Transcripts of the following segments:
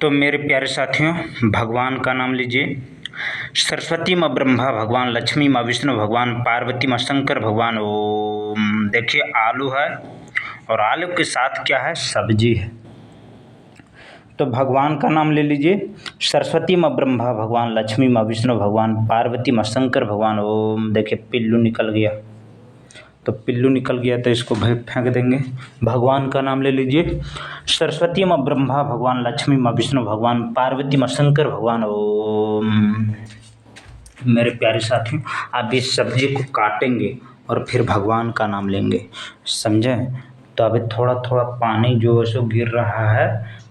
तो मेरे प्यारे साथियों, भगवान का नाम लीजिए। सरस्वती माँ ब्रह्मा भगवान, लक्ष्मी माँ विष्णु भगवान, पार्वती माँ शंकर भगवान। ओम। देखिए, आलू है और आलू के साथ क्या है, सब्जी है। तो भगवान का नाम ले लीजिए। सरस्वती माँ ब्रह्मा भगवान, लक्ष्मी माँ विष्णु भगवान, पार्वती माँ शंकर भगवान। ओम। देखिए, पिल्लू निकल गया। तो पिल्लू निकल गया तो इसको भाई फेंक देंगे। भगवान का नाम ले लीजिए। सरस्वती माँ ब्रह्मा भगवान, लक्ष्मी माँ विष्णु भगवान, पार्वती माँ शंकर भगवान। ओम। मेरे प्यारे साथियों, आप इस सब्जी को काटेंगे और फिर भगवान का नाम लेंगे, समझे। तो अभी थोड़ा थोड़ा पानी जो है सो गिर रहा है,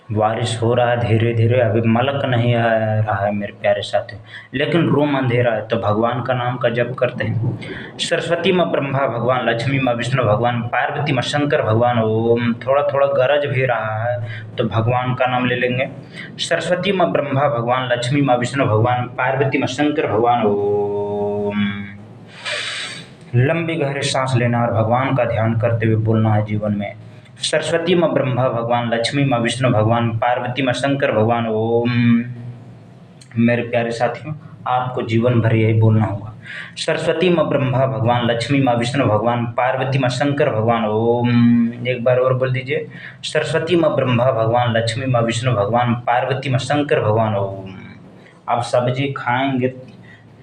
बारिश हो रहा है धीरे धीरे। अभी मलक नहीं आ रहा है मेरे प्यारे साथियों, लेकिन रूम अंधेरा है। तो भगवान का नाम का जप करते हैं। सरस्वती माँ ब्रह्मा भगवान, लक्ष्मी माँ विष्णु भगवान, पार्वती माँ शंकर भगवान। ओम। थोड़ा थोड़ा गरज भी रहा है तो भगवान का नाम ले लेंगे। सरस्वती माँ ब्रह्मा भगवान, लक्ष्मी माँ विष्णु भगवान, पार्वती माँ शंकर भगवान। ओम। लंबी गहरी सांस लेना और भगवान का ध्यान करते हुए बोलना है जीवन में। सरस्वती माँ ब्रह्मा भगवान, लक्ष्मी माँ विष्णु भगवान, पार्वती माँ शंकर भगवान। ओम। मेरे प्यारे साथियों, आपको जीवन भर यही बोलना होगा। सरस्वती माँ ब्रह्मा भगवान, लक्ष्मी माँ विष्णु भगवान, पार्वती माँ शंकर भगवान। ओम। एक बार और बोल दीजिए। सरस्वती माँ ब्रह्मा भगवान, लक्ष्मी माँ विष्णु भगवान, पार्वती माँ शंकर भगवान। ओम। आप सब्जी खाएंगे,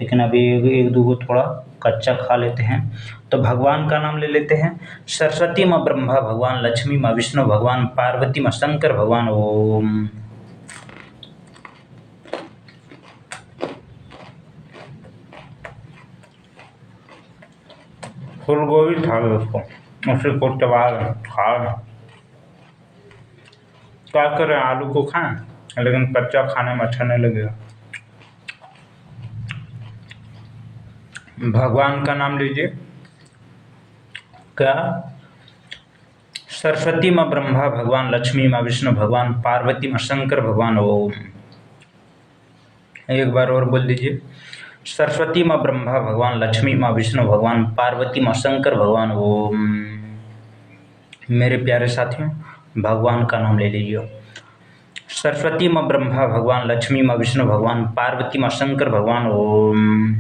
लेकिन अभी एक दो को थोड़ा कच्चा खा लेते हैं। तो भगवान का नाम ले लेते हैं। सरस्वती माँ ब्रह्मा भगवान, लक्ष्मी माँ विष्णु भगवान, पार्वती माँ शंकर भगवान। ओम। फूल गोभी खा लो, उसको उसी को चबा खा। क्या करें, आलू को खाएं, लेकिन कच्चा खाने में अच्छा नहीं लगेगा। भगवान का नाम लीजिए। क्या? सरस्वती माँ ब्रह्मा भगवान, लक्ष्मी माँ विष्णु भगवान, पार्वती माँ शंकर भगवान। ओम। एक बार और बोल दीजिए। सरस्वती माँ ब्रह्मा भगवान, लक्ष्मी माँ विष्णु भगवान, पार्वती माँ शंकर भगवान। ओम। मेरे प्यारे साथियों, भगवान का नाम ले लीजिए। सरस्वती माँ ब्रह्मा भगवान, लक्ष्मी माँ विष्णु भगवान, पार्वती माँ शंकर भगवान। ओम।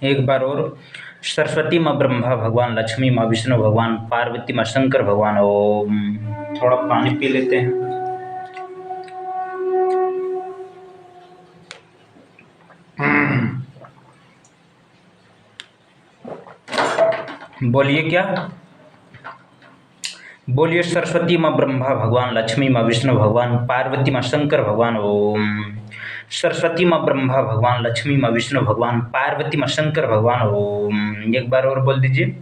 एक बार और। सरस्वती माँ ब्रह्मा भगवान, लक्ष्मी माँ विष्णु भगवान, पार्वती माँ शंकर भगवान। ओम। थोड़ा पानी पी लेते हैं। बोलिए क्या? बोलिए। सरस्वती माँ ब्रह्मा भगवान, लक्ष्मी माँ विष्णु भगवान, पार्वती माँ शंकर भगवान। ओम। सरस्वती माँ ब्रह्मा भगवान, लक्ष्मी माँ विष्णु भगवान, पार्वती माँ शंकर भगवान। ओम। एक बार और बोल दीजिए।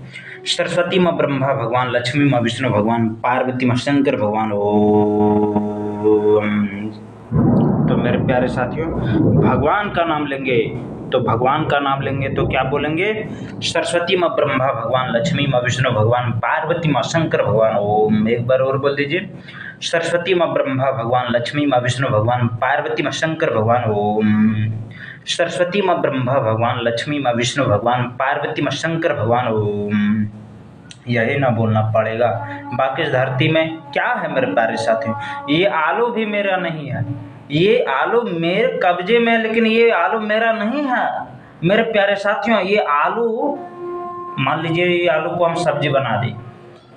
सरस्वती माँ ब्रह्मा भगवान, लक्ष्मी माँ विष्णु भगवान, पार्वती माँ शंकर भगवान। ओम। तो मेरे प्यारे साथियों, भगवान का नाम लेंगे तो भगवान का नाम लेंगे तो क्या बोलेंगे? सरस्वती माँ ब्रह्मा भगवान, लक्ष्मी माँ विष्णु भगवान, पार्वती माँ शंकर भगवान। ओम। एक बार और बोल दीजिए। सरस्वती माँ ब्रह्मा भगवान, लक्ष्मी माँ विष्णु भगवान, पार्वती माँ शंकर भगवान। ओम। सरस्वती माँ ब्रह्मा भगवान, लक्ष्मी माँ विष्णु भगवान, पार्वती माँ शंकर भगवान। ओम। यही ना बोलना पड़ेगा। बाकी इस धरती में क्या है मेरे प्यारे साथियों, ये आलू भी मेरा नहीं है। ये आलू मेरे कब्जे में है, लेकिन ये आलू मेरा नहीं है मेरे प्यारे साथियों। ये आलू, मान लीजिए ये आलू को हम सब्जी बना दें,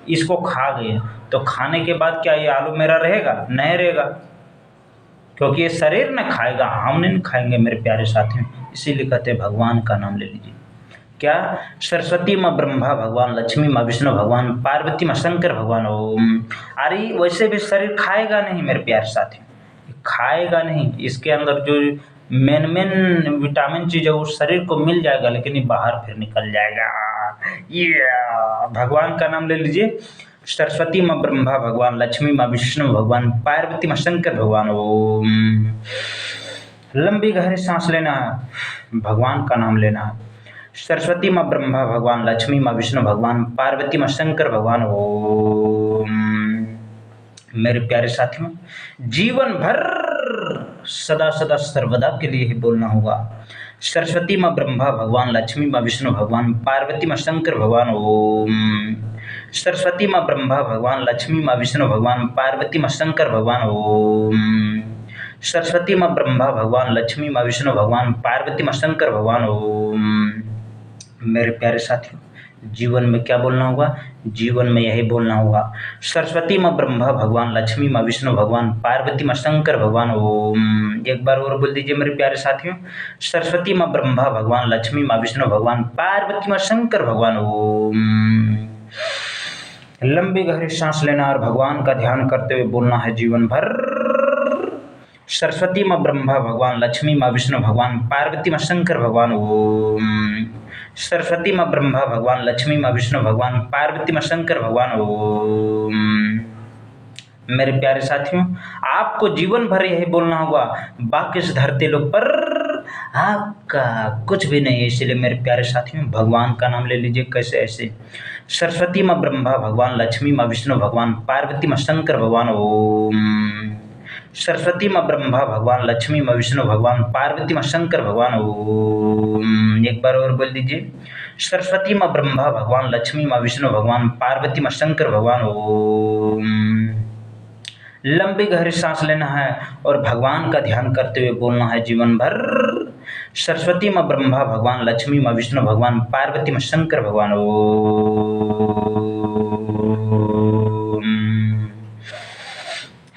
इसको खा गए, तो खाने के बाद क्या ये आलू मेरा रहेगा? नहीं रहेगा, क्योंकि ये शरीर न खाएगा, हम नहीं खाएंगे मेरे प्यारे साथियों। इसीलिए कहते हैं भगवान का नाम ले लीजिए। क्या? सरस्वती माँ ब्रह्मा भगवान, लक्ष्मी माँ विष्णु भगवान, पार्वती माँ शंकर भगवान। ओम। अरे वैसे भी शरीर खाएगा नहीं मेरे प्यारे साथी, खाएगा नहीं। इसके अंदर जो मेन विटामिन चीज़ है वो शरीर को मिल जाएगा, लेकिन ये बाहर फिर निकल जाएगा। ये भगवान का नाम ले लीजिए। सरस्वती माँ ब्रह्मा भगवान, लक्ष्मी माँ विष्णु भगवान, पार्वती माँ शंकर भगवान। ओम। लंबी गहरी सांस लेना है, भगवान का नाम लेना है। सरस्वती माँ ब्रह्मा भगवान, लक्ष्मी माँ विष्णु भगवान, पार्वती माँ शंकर भगवान। ओम। मेरे प्यारे साथियों, जीवन भर सदा सदा सर्वदा के लिए ही बोलना होगा। सरस्वती माँ ब्रह्मा भगवान, लक्ष्मी माँ विष्णु भगवान, पार्वती माँ शंकर भगवान। ओम। सरस्वती माँ ब्रह्मा भगवान लक्ष्मी माँ विष्णु भगवान पार्वती माँ शंकर भगवान ओम। सरस्वती माँ ब्रह्मा भगवान लक्ष्मी माँ विष्णु भगवान पार्वती माँ शंकर भगवान ओम। मेरे प्यारे साथियों, जीवन में क्या बोलना होगा? जीवन में यही बोलना होगा, सरस्वती माँ ब्रह्मा भगवान लक्ष्मी माँ विष्णु भगवान पार्वती माँ शंकर भगवान ओम। एक बार और बोल दीजिए मेरे प्यारे साथियों, सरस्वती माँ ब्रह्मा भगवान लक्ष्मी माँ विष्णु भगवान पार्वती माँ शंकर भगवान ओम। लंबी गहरी सांस लेना और भगवान का ध्यान करते हुए बोलना है जीवन भर, सरस्वती माँ ब्रह्मा भगवान लक्ष्मी माँ विष्णु भगवान पार्वती माँ शंकर भगवान ओम। सरस्वती माँ ब्रह्मा भगवान लक्ष्मी माँ विष्णु भगवान पार्वती माँ शंकर भगवान ओम। मेरे प्यारे साथियों, आपको जीवन भर यही बोलना होगा, बाकी इस धरती लोक पर आपका कुछ भी नहीं है। इसलिए मेरे प्यारे साथियों, भगवान का नाम ले लीजिए। कैसे? ऐसे, सरस्वती माँ ब्रह्मा भगवान लक्ष्मी माँ विष्णु भगवान पार्वती माँ शंकर भगवान ओम। सरस्वती माँ ब्रह्मा भगवान लक्ष्मी माँ विष्णु भगवान पार्वती माँ शंकर भगवान ओम। एक बार और बोल दीजिए, सरस्वती माँ ब्रह्मा भगवान लक्ष्मी माँ विष्णु भगवान पार्वती माँ शंकर भगवान ओम। लंबी गहरी सांस लेना है और भगवान का ध्यान करते हुए बोलना है जीवन भर, सरस्वती माँ ब्रह्मा भगवान लक्ष्मी माँ विष्णु भगवान पार्वती माँ शंकर भगवान ओम।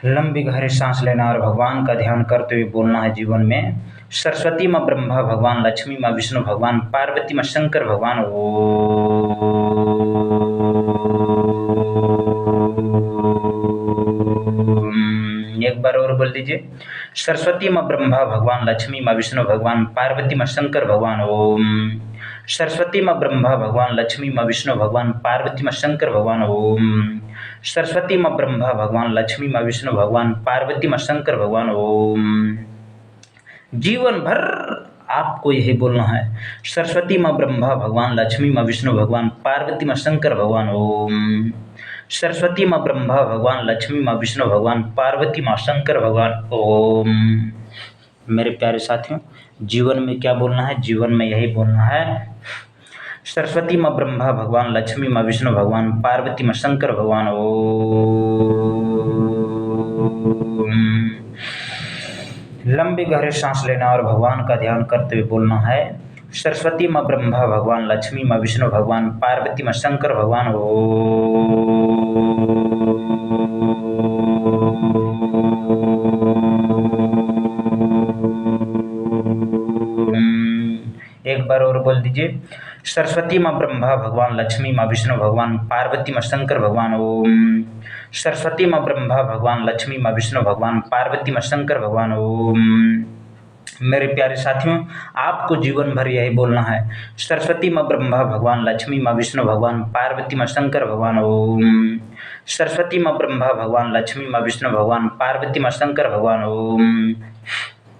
लंबी गहरी सांस लेना और भगवान का ध्यान करते हुए बोलना है जीवन में, सरस्वती माँ ब्रह्मा भगवान लक्ष्मी माँ विष्णु भगवान पार्वती माँ शंकर भगवान ओम। एक बार और बोल दीजिए, सरस्वती माँ ब्रह्मा भगवान लक्ष्मी माँ विष्णु भगवान पार्वती माँ शंकर भगवान ओम। सरस्वती माँ ब्रह्मा भगवान लक्ष्मी माँ विष्णु भगवान पार्वती माँ शंकर भगवान ओम। सरस्वती माँ ब्रह्मा भगवान लक्ष्मी माँ विष्णु भगवान पार्वती माँ शंकर भगवान ओम। जीवन भर आपको यही बोलना है, सरस्वती माँ ब्रह्मा भगवान लक्ष्मी माँ विष्णु भगवान पार्वती माँ शंकर भगवान ओम। सरस्वती माँ ब्रह्मा भगवान लक्ष्मी माँ विष्णु भगवान पार्वती माँ शंकर भगवान ओम। मेरे प्यारे साथियों, जीवन में क्या बोलना है? जीवन में यही बोलना है, सरस्वती माँ ब्रह्मा भगवान लक्ष्मी माँ विष्णु भगवान पार्वती माँ शंकर भगवान ओम। लंबी गहरी सांस लेना और भगवान का ध्यान करते हुए बोलना है, सरस्वती माँ ब्रह्मा भगवान लक्ष्मी माँ विष्णु भगवान पार्वती माँ शंकर भगवान एक बार और बोल दीजिए, सरस्वती माँ ब्रह्मा भगवान लक्ष्मी माँ विष्णु भगवान पार्वती माँ शंकर भगवान ओम। सरस्वती माँ ब्रह्मा भगवान लक्ष्मी माँ विष्णु भगवान पार्वती माँ शंकर भगवान ओम। मेरे प्यारे साथियों, आपको जीवन भर यही बोलना है, सरस्वती माँ ब्रह्मा भगवान लक्ष्मी माँ विष्णु भगवान पार्वती माँ शंकर भगवान ओम। सरस्वती माँ ब्रह्मा भगवान लक्ष्मी माँ विष्णु भगवान पार्वती माँ शंकर भगवान ओम।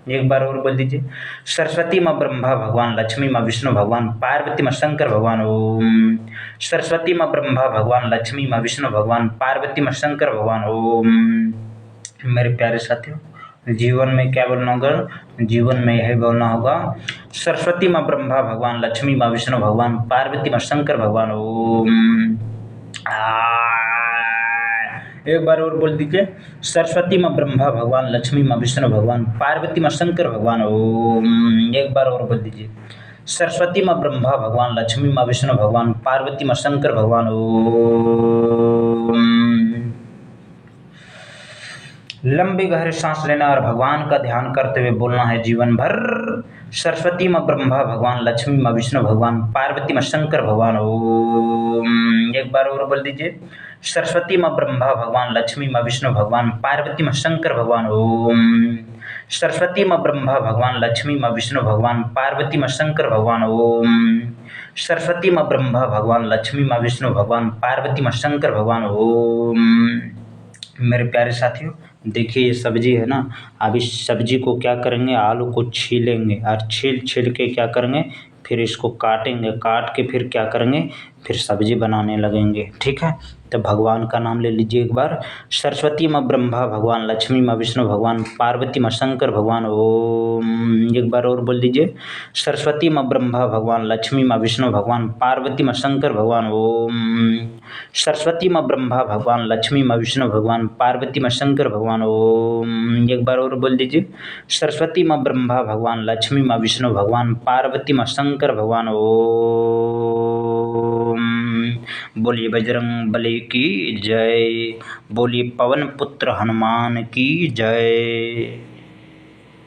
एक बार और बोल दीजिए, सरस्वती माँ ब्रह्मा भगवान लक्ष्मी माँ विष्णु भगवान पार्वती माँ शंकर भगवान ओम। सरस्वती माँ ब्रह्मा भगवान लक्ष्मी माँ विष्णु भगवान पार्वती माँ शंकर भगवान ओम। मेरे प्यारे साथियों, जीवन में क्या बोलना होगा? जीवन में यही बोलना होगा, सरस्वती माँ ब्रह्मा भगवान लक्ष्मी माँ विष्णु भगवान पार्वती माँ शंकर भगवान ओम। एक बार और बोल दीजिए, सरस्वती माँ ब्रह्मा भगवान लक्ष्मी माँ विष्णु भगवान पार्वती माँ शंकर भगवान ओम। एक बार और बोल दीजिए, सरस्वती माँ ब्रह्मा भगवान लक्ष्मी माँ विष्णु भगवान पार्वती माँ शंकर भगवान ओम। लंबी गहरी सांस लेना और भगवान का ध्यान करते हुए बोलना है जीवन भर, सरस्वती माँ ब्रह्मा भगवान लक्ष्मी माँ विष्णु भगवान पार्वती माँ शंकर भगवान ओम। एक बार और बोल दीजिए, सरस्वती माँ ब्रह्मा भगवान लक्ष्मी माँ विष्णु भगवान पार्वती माँ शंकर भगवान ओम। सरस्वती माँ ब्रह्मा भगवान लक्ष्मी माँ विष्णु भगवान पार्वती माँ शंकर भगवान ओम। सरस्वती माँ ब्रह्मा भगवान लक्ष्मी माँ विष्णु भगवान पार्वती माँ शंकर भगवान ओम। मेरे प्यारे साथियों, देखिए ये सब्जी है ना, अब इस सब्जी को क्या करेंगे, आलू को छीलेंगे और छील के क्या करेंगे, फिर इसको काटेंगे, काट के फिर क्या करेंगे, फिर सब्जी बनाने लगेंगे। ठीक है, तो भगवान का नाम ले लीजिए एक बार। सरस्वती माँ ब्रह्मा भगवान, लक्ष्मी माँ विष्णु भगवान, पार्वती माँ शंकर भगवान। ओम, एक बार और बोल दीजिए। सरस्वती माँ ब्रह्मा भगवान, लक्ष्मी माँ विष्णु भगवान, पार्वती माँ शंकर भगवान। ओम। सरस्वती माँ ब्रह्मा भगवान, लक्ष्मी माँ विष्णु भगवान, पार्वती माँ शंकर भगवान। ओम, एक बार और बोल दीजिए। सरस्वती माँ ब्रह्मा भगवान, लक्ष्मी माँ विष्णु भगवान, पार्वती माँ शंकर भगवान। ओम। बोलिए बजरंग बली की जय, बोलिए पवन पुत्र हनुमान की जय।